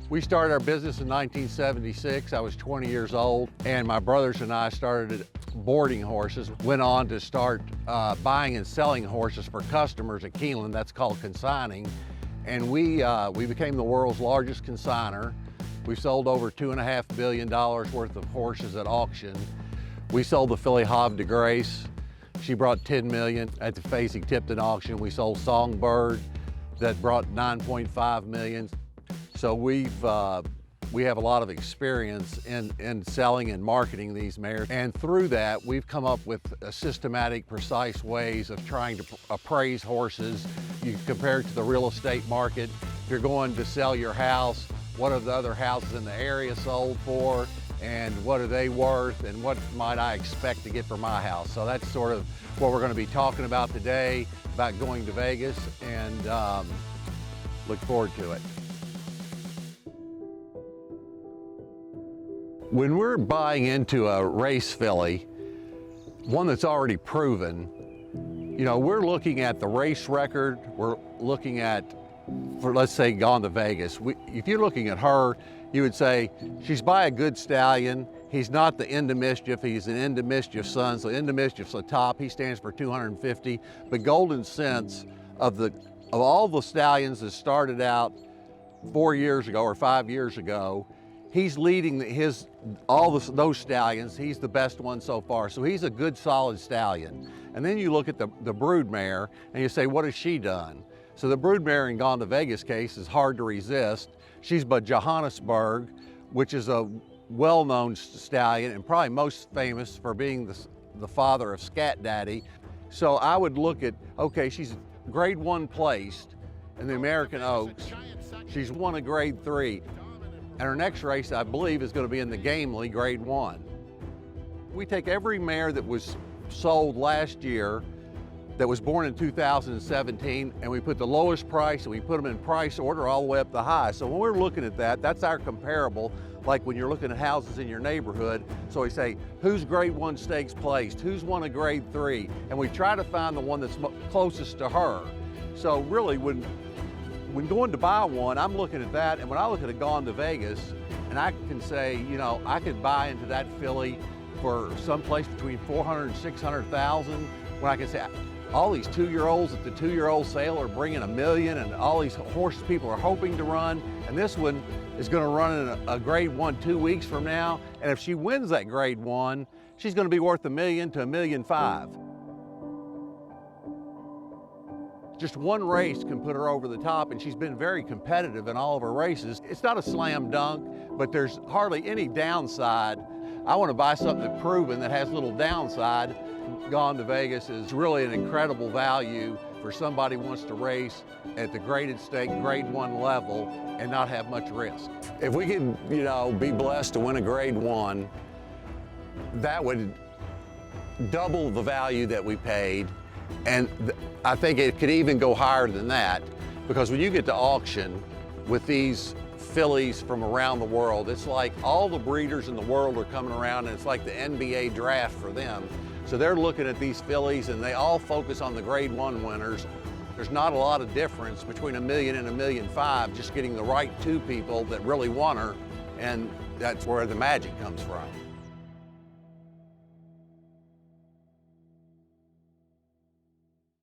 We started our business in 1976. I was 20 years old, and my brothers and I started boarding horses, went on to start buying and selling horses for customers at Keeneland. That's called consigning. And we became the world's largest consigner. We sold over $2.5 billion worth of horses at auction. We sold the filly Havre de Grace. She brought $10 million at the Facing-Tipton auction. We sold Songbird that brought $9.5 million. So we have a lot of experience in selling and marketing these mares. And through that, we've come up with systematic, precise ways of trying to appraise horses. You compare it to the real estate market. If you're going to sell your house, what are the other houses in the area sold for? And what are they worth? And what might I expect to get for my house? So that's sort of what we're going to be talking about today, about going to Vegas, and look forward to it. When we're buying into a race filly, one that's already proven, you know, we're looking at the race record, we're looking at, for let's say, gone to Vegas. If you're looking at her, you would say, she's by a good stallion. He's not the Into Mischief, he's an Into Mischief son, so Into Mischief's the top, he stands for 250. But Goldencents, of all the stallions that started out 4 years ago or 5 years ago, he's leading those stallions. He's the best one so far. So he's a good, solid stallion. And then you look at the broodmare and you say, what has she done? So the broodmare in Gone to Vegas case is hard to resist. She's by Johannesburg, which is a well-known stallion and probably most famous for being the father of Scat Daddy. So I would look at, okay, she's grade 1 placed in the American Oaks. She's won a grade 3. And her next race, I believe, is going to be in the Gamely grade 1. We take every mare that was sold last year that was born in 2017, and we put the lowest price and we put them in price order all the way up the high. So when we're looking at that, that's our comparable, like when you're looking at houses in your neighborhood. So we say, who's grade 1 stakes placed? Who's won a grade 3? And we try to find the one that's closest to her. So really, when going to buy one, I'm looking at that, and when I look at a Gone to Vegas, and I can say, you know, I could buy into that filly for someplace between 400 and 600,000, when I can say, all these 2-year-olds at the 2-year-old sale are bringing $1 million, and all these horses people are hoping to run, and this one is going to run in a grade 1 2 weeks from now, and if she wins that grade 1, she's going to be worth $1 million to $1.5 million. Just one race can put her over the top, and she's been very competitive in all of her races. It's not a slam dunk, but there's hardly any downside. I want to buy something that's proven that has little downside. Gone to Vegas is really an incredible value for somebody who wants to race at the graded stake, grade 1 level, and not have much risk. If we could, you know, be blessed to win a grade 1, that would double the value that we paid. And I think it could even go higher than that, because when you get to auction with these fillies from around the world, it's like all the breeders in the world are coming around, and it's like the NBA draft for them. So they're looking at these fillies, and they all focus on the grade 1 winners. There's not a lot of difference between $1 million and $1.5 million, just getting the right 2 people that really want her, and that's where the magic comes from.